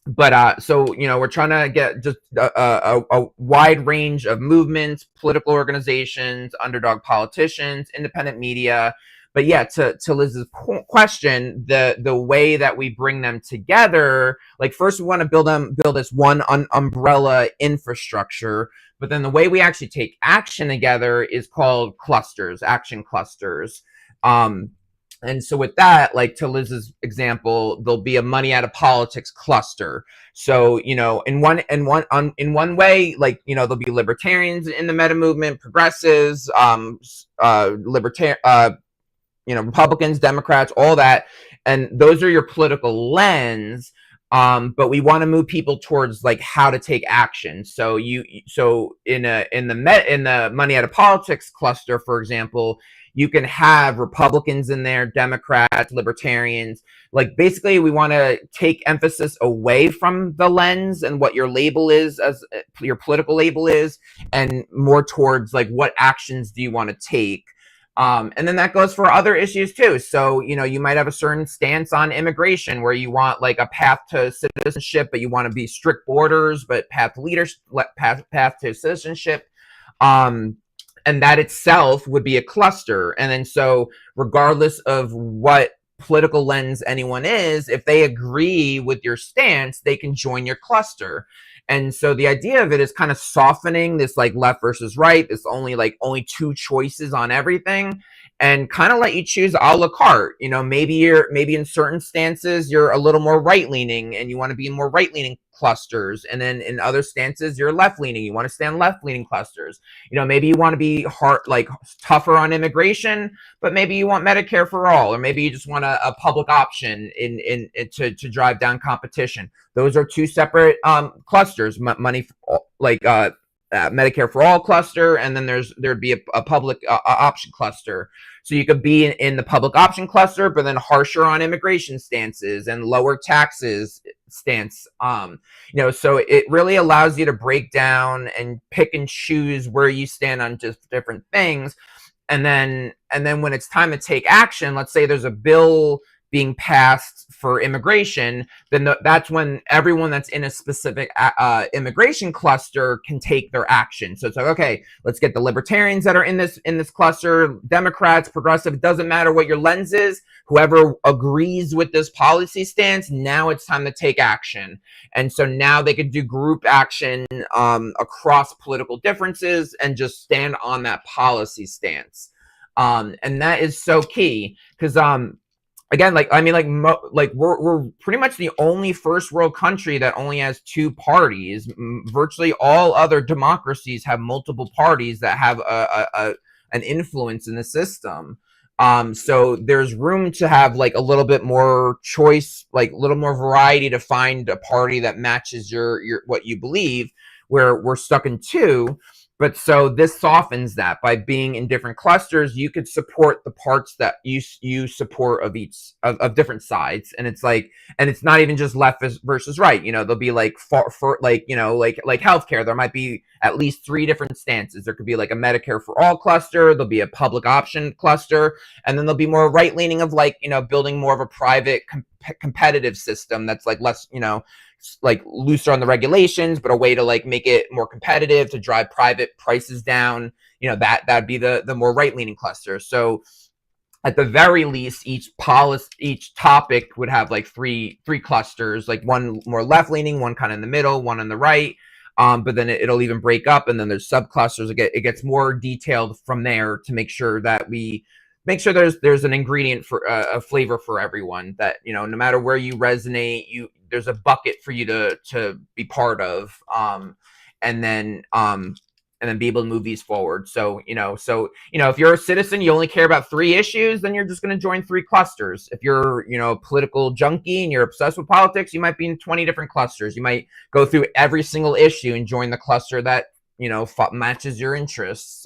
but so we're trying to get just a wide range of movements, political organizations, underdog politicians, independent media. But yeah, to Liz's question, the way that we bring them together, like first we want to build this one umbrella infrastructure, but then the way we actually take action together is called clusters, action clusters. And so with that, like to Liz's example, there'll be a money out of politics cluster. So, in one way, like, there'll be libertarians in the meta movement, progressives, libertarian, Republicans, Democrats, all that. And those are your political lens. But we want to move people towards like how to take action. So in the money out of politics cluster, for example, you can have Republicans in there, Democrats, libertarians. Like basically, we want to take emphasis away from the lens and what your label is, as your political label is, and more towards like what actions do you want to take. And then that goes for other issues too. So, you might have a certain stance on immigration where you want like a path to citizenship, but you want to be strict borders, but path to leadership, path to citizenship. And that itself would be a cluster. And then so regardless of what political lens anyone is, if they agree with your stance, they can join your cluster. And so the idea of it is kind of softening this like left versus right, this only two choices on everything, and kind of let you choose a la carte. Maybe in certain stances you're a little more right leaning and you want to be in more right leaning clusters, and then in other stances you're left leaning, you want to stay in left leaning clusters. Maybe you want to be tougher on immigration, but maybe you want Medicare for all, or maybe you just want a public option to drive down competition. Those are two separate clusters. Money Medicare for all cluster, and then there'd be a public option cluster. So you could be in the public option cluster, but then harsher on immigration stances and lower taxes stance. So it really allows you to break down and pick and choose where you stand on just different things. And then when it's time to take action, let's say there's a bill being passed for immigration, then that's when everyone that's in a specific immigration cluster can take their action. So it's like, okay, let's get the libertarians that are in this cluster, Democrats, progressive, it doesn't matter what your lens is, whoever agrees with this policy stance, now it's time to take action. And so now they could do group action across political differences and just stand on that policy stance. And that is so key because again, we're pretty much the only first world country that only has two parties. Virtually all other democracies have multiple parties that have an influence in the system. So there's room to have like a little bit more choice, like a little more variety to find a party that matches your what you believe. Where we're stuck in two. But so this softens that by being in different clusters, you could support the parts that you support of each of different sides. And it's like, and it's not even just left versus right. There'll be like like healthcare. There might be at least three different stances. There could be like a Medicare for all cluster. There'll be a public option cluster, and then there'll be more right leaning of building more of a private competitive system that's like less, like looser on the regulations, but a way to like make it more competitive to drive private prices down. That'd be the more right leaning cluster. So at the very least, each topic would have like three clusters, like one more left leaning, one kind of in the middle, one on the right. But then it'll even break up, and then there's subclusters. It gets more detailed from there to make sure that we make sure there's an ingredient for a flavor for everyone, that no matter where you resonate, there's a bucket for you to be part of, and then be able to move these forward. So if you're a citizen, you only care about three issues, then you're just going to join three clusters. If you're a political junkie and you're obsessed with politics, you might be in 20 different clusters. You might go through every single issue and join the cluster that matches your interests.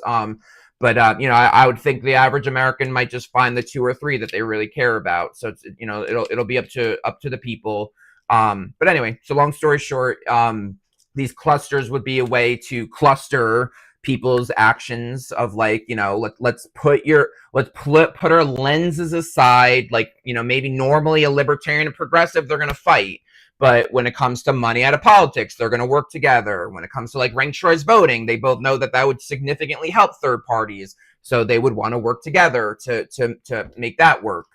But I would think the average American might just find the two or three that they really care about. So it's it'll be up to the people. But anyway, so long story short, these clusters would be a way to cluster people's actions of let's put our lenses aside. Maybe normally a libertarian and progressive, they're gonna fight. But when it comes to money out of politics, they're going to work together. When it comes to like ranked choice voting, they both know that would significantly help third parties, so they would want to work together to make that work.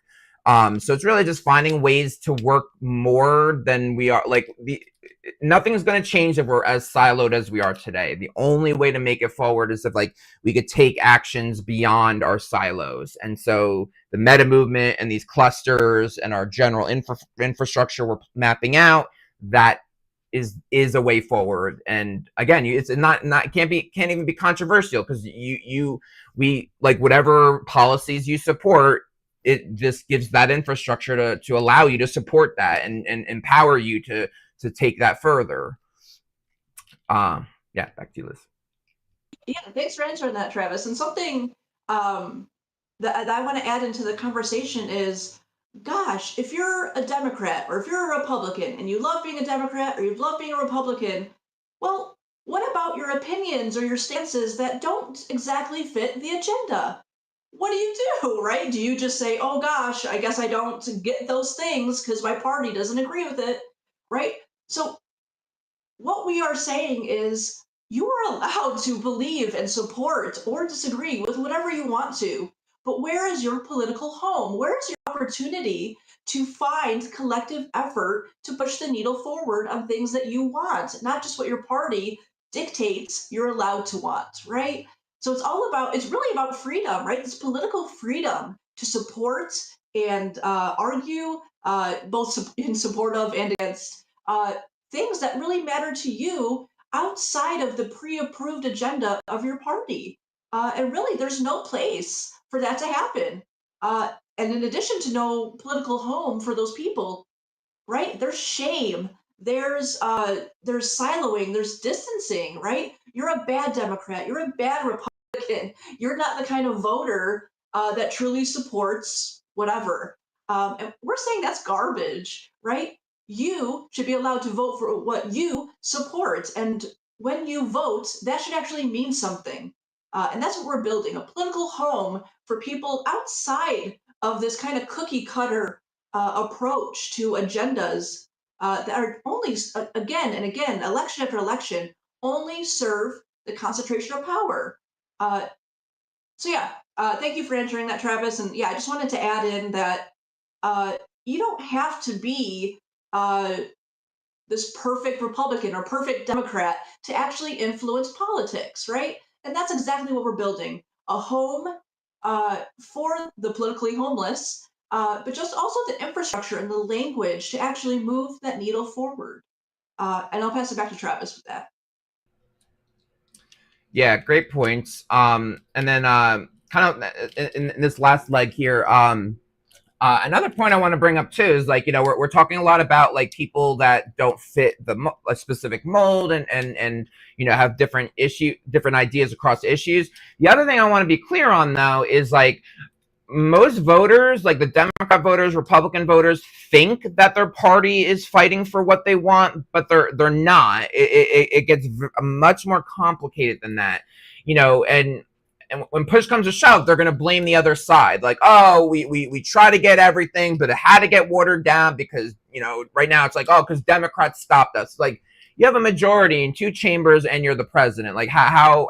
So it's really just finding ways to work more than we are. Like nothing's going to change if we're as siloed as we are today. The only way to make it forward is if like we could take actions beyond our silos. And so the meta movement and these clusters and our general infrastructure we're mapping out, that is a way forward. And again, it's not can't even be controversial, because we like whatever policies you support, it just gives that infrastructure to allow you to support that and empower you to take that further. Yeah, back to you, Liz. Yeah, thanks for answering that, Travis. And something that I want to add into the conversation is, gosh, if you're a Democrat or if you're a Republican and you love being a Democrat or you love being a Republican, well, what about your opinions or your stances that don't exactly fit the agenda? What do you do, right? Do you just say, oh gosh, I guess I don't get those things because my party doesn't agree with it, right? So what we are saying is you are allowed to believe and support or disagree with whatever you want to, but where is your political home? Where is your opportunity to find collective effort to push the needle forward on things that you want, not just what your party dictates you're allowed to want, right? So it's really about freedom, right? This political freedom to support and argue, both in support of and against things that really matter to you outside of the pre-approved agenda of your party. And really, there's no place for that to happen. And in addition to no political home for those people, right? There's shame. There's siloing. There's distancing. Right? You're a bad Democrat. You're a bad Republican. You're not the kind of voter that truly supports whatever. And we're saying that's garbage, right? You should be allowed to vote for what you support. And when you vote, that should actually mean something. And that's what we're building, a political home for people outside of this kind of cookie cutter approach to agendas that are only, again and again, election after election, only serve the concentration of power. Uh, so, yeah, thank you for answering that, Travis. And yeah, I just wanted to add in that you don't have to be uh, this perfect Republican or perfect Democrat to actually influence politics, right? And that's exactly what we're building, a home for the politically homeless, but just also the infrastructure and the language to actually move that needle forward. And I'll pass it back to Travis with that. Yeah, great points. And then kind of in this last leg here, another point I want to bring up too is like, we're talking a lot about like people that don't fit a specific mold and have different ideas across issues. The other thing I want to be clear on though is like most voters, like the Democrat voters, Republican voters, think that their party is fighting for what they want, but they're not. It gets much more complicated than that, and when push comes to shove, they're going to blame the other side. Like, oh, we try to get everything, but it had to get watered down because, right now it's like, oh, because Democrats stopped us. Like, you have a majority in two chambers and you're the president. Like, how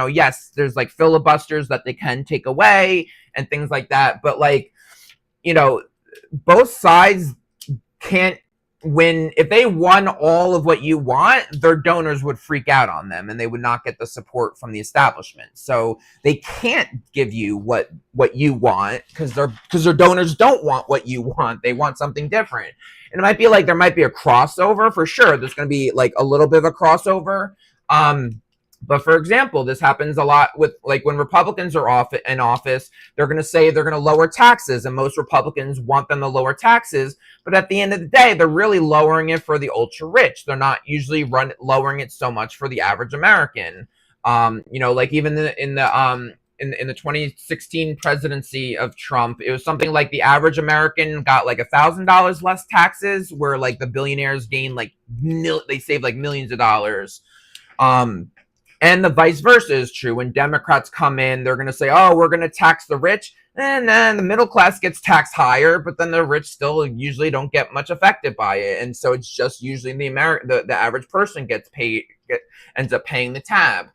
yes, there's like filibusters that they can take away and things like that. But like, both sides can't win. If they won all of what you want, their donors would freak out on them and they would not get the support from the establishment. So they can't give you what you want because their donors don't want what you want. They want something different. And it might be like there might be a crossover for sure. There's going to be like a little bit of a crossover. But for example, this happens a lot with like when Republicans are in office, they're going to say they're going to lower taxes, and most Republicans want them to lower taxes. But at the end of the day, they're really lowering it for the ultra rich. They're not usually lowering it so much for the average American. Like even in the 2016 presidency of Trump, it was something like the average American got like $1,000 less taxes, where like the billionaires gained like they saved like millions of dollars. And the vice versa is true. When Democrats come in, they're going to say, oh, we're going to tax the rich. And then the middle class gets taxed higher, but then the rich still usually don't get much affected by it. And so it's just usually the average person ends up paying the tab.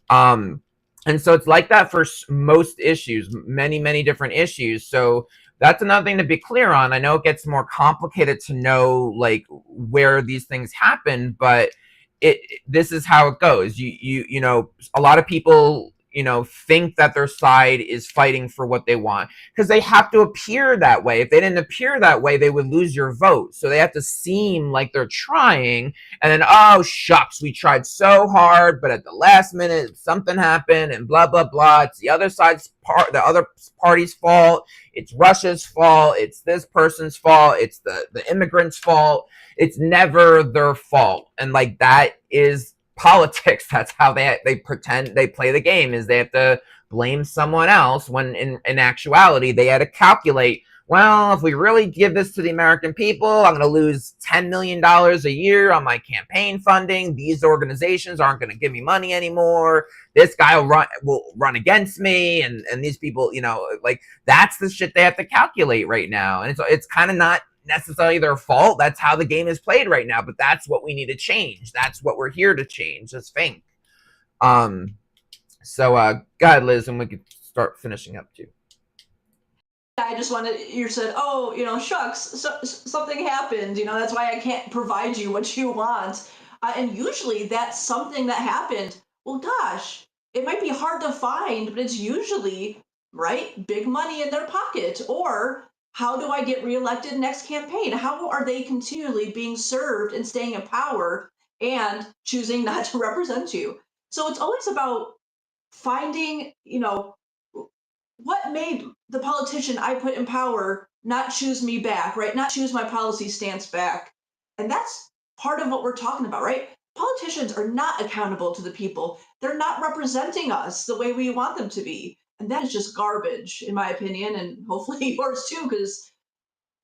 And so it's like that for most issues, many different issues. So that's another thing to be clear on. I know it gets more complicated to know like where these things happen, but this is how it goes. You know, a lot of people, you know, think that their side is fighting for what they want because they have to appear that way. If they didn't appear that way, they would lose your vote. So they have to seem like they're trying, and then, oh shucks, we tried so hard, but at the last minute something happened and blah blah blah. It's the the other party's fault. It's Russia's fault. It's this person's fault. It's the immigrants' fault. It's never their fault. And like that is politics. That's how they pretend they play the game, is they have to blame someone else when in actuality they had to calculate, well, if we really give this to the American people, I'm going to lose $10 million a year on my campaign funding. These organizations aren't going to give me money anymore. This guy will run against me. And these people, you know, like that's the shit they have to calculate right now. And it's kind of not necessarily their fault. That's how the game is played right now. But that's what we need to change. That's what we're here to change, as FiNC. So go ahead, Liz, and we could start finishing up too. I just wanted, you said, oh, you know, shucks, something happened, you know, that's why I can't provide you what you want. And usually that's something that happened. Well, gosh, it might be hard to find, but it's usually, right, big money in their pocket. Or how do I get reelected next campaign? How are they continually being served and staying in power and choosing not to represent you? So it's always about finding, you know, what made the politician I put in power not choose me back, right? Not choose my policy stance back. And that's part of what we're talking about, right? Politicians are not accountable to the people. They're not representing us the way we want them to be. And that is just garbage, in my opinion, and hopefully yours too, because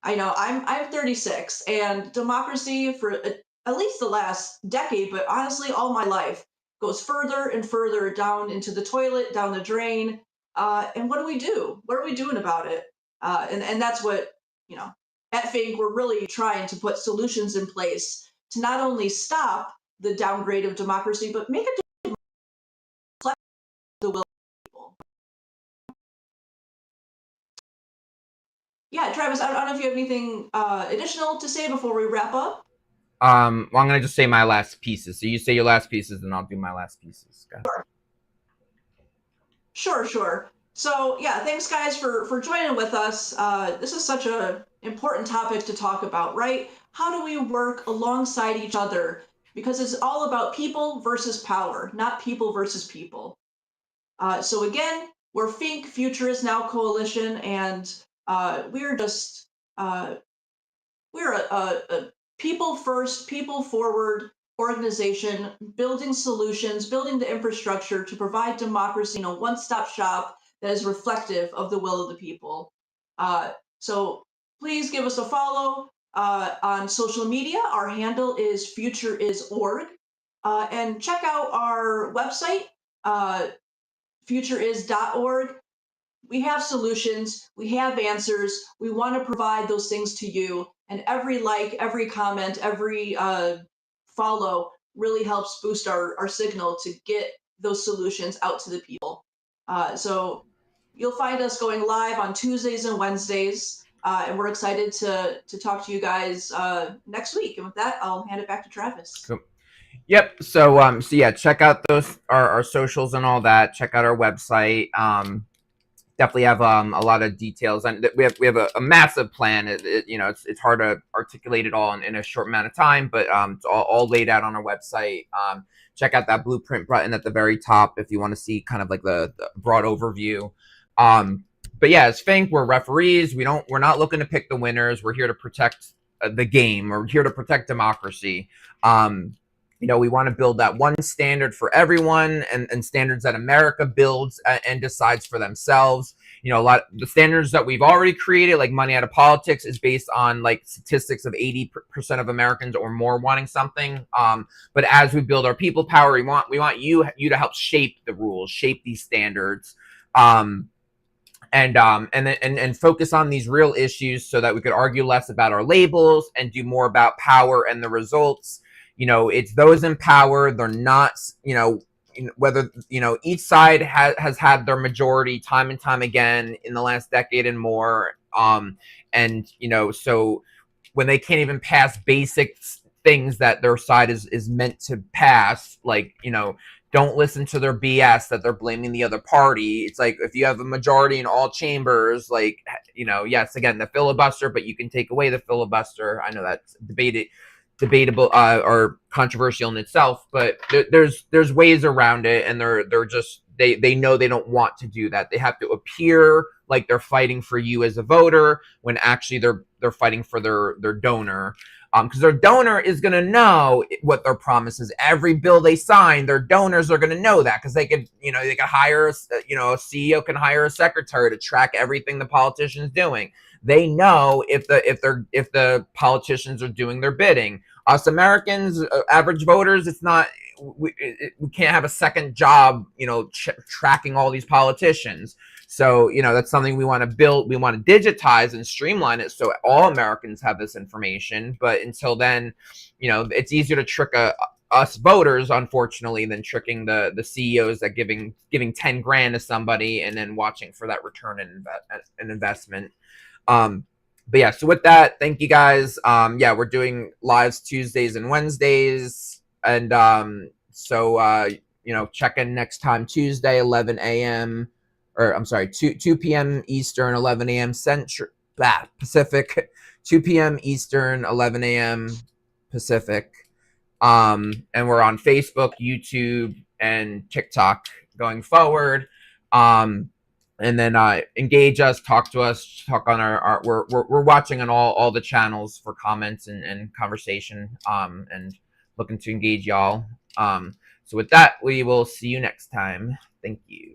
I know I'm 36, and democracy for at least the last decade, but honestly, all my life goes further and further down into the toilet, down the drain. And what do we do? What are we doing about it? And that's what, you know, at FiNC, we're really trying to put solutions in place to not only stop the downgrade of democracy, but make it reflect the will of people. Yeah, Travis, I don't know if you have anything additional to say before we wrap up. Well, I'm gonna just say my last pieces. So you say your last pieces, and I'll do my last pieces. Sure. So yeah, thanks guys for joining with us. This is such a important topic to talk about, right? How do we work alongside each other? Because it's all about people versus power, not people versus people. So again, we're FiNC, Future is Now Coalition, and we're just we're a people first, people forward organization, building solutions, building the infrastructure to provide democracy, you know, one-stop shop that is reflective of the will of the people. So please give us a follow on social media. Our handle is futureis.org. And check out our website, futureis.org. We have solutions, we have answers, we want to provide those things to you. And every like, every comment, every follow really helps boost our signal to get those solutions out to the people. So you'll find us going live on Tuesdays and Wednesdays. And we're excited to talk to you guys next week. And with that, I'll hand it back to Travis. Cool. Yep. So yeah, check out those our socials and all that. Check out our website. Definitely have a lot of details, and we have a massive plan. You know, it's hard to articulate it all in a short amount of time, but it's all laid out on our website. Check out that blueprint button at the very top if you want to see kind of like the broad overview. But yeah, as FiNC, we're referees. We're not looking to pick the winners. We're here to protect the game. We're here to protect democracy. You know, we want to build that one standard for everyone, and standards that America builds and decides for themselves. You know, the standards that we've already created, like money out of politics, is based on like statistics of 80% of Americans or more wanting something. But as we build our people power, we want you to help shape the rules, shape these standards. and focus on these real issues so that we could argue less about our labels and do more about power and the results. It's those in power. They're not, whether, each side has had their majority time and time again in the last decade and more. And, so when they can't even pass basic things that their side is meant to pass, like, don't listen to their BS that they're blaming the other party. It's like, if you have a majority in all chambers, like, yes, again, the filibuster, but you can take away the filibuster. I know that's debatable or controversial in itself, but there's ways around it, and they're just they know they don't want to do that. They have to appear like they're fighting for you as a voter when actually they're fighting for their donor. Because their donor is going to know what their promise is. Every bill they sign, their donors are going to know that, because they could hire, a CEO can hire a secretary to track everything the politician's doing. They know if the politicians are doing their bidding. Us Americans, average voters, it's not. We can't have a second job, tracking all these politicians. So, that's something we want to build. We want to digitize and streamline it so all Americans have this information. But until then, it's easier to trick us voters, unfortunately, than tricking the CEOs that giving 10 grand to somebody and then watching for that return in investment. But yeah, so with that, thank you guys. We're doing lives Tuesdays and Wednesdays. And so check in next time Tuesday, 11 a.m. or I'm sorry, 2 p.m. Eastern, 11 a.m. Central, Pacific, 2 p.m. Eastern, 11 a.m. Pacific. And we're on Facebook, YouTube, and TikTok going forward. And then engage us, talk to us, talk on our we're watching on all the channels for comments and conversation, and looking to engage y'all. So with that, we will see you next time. Thank you.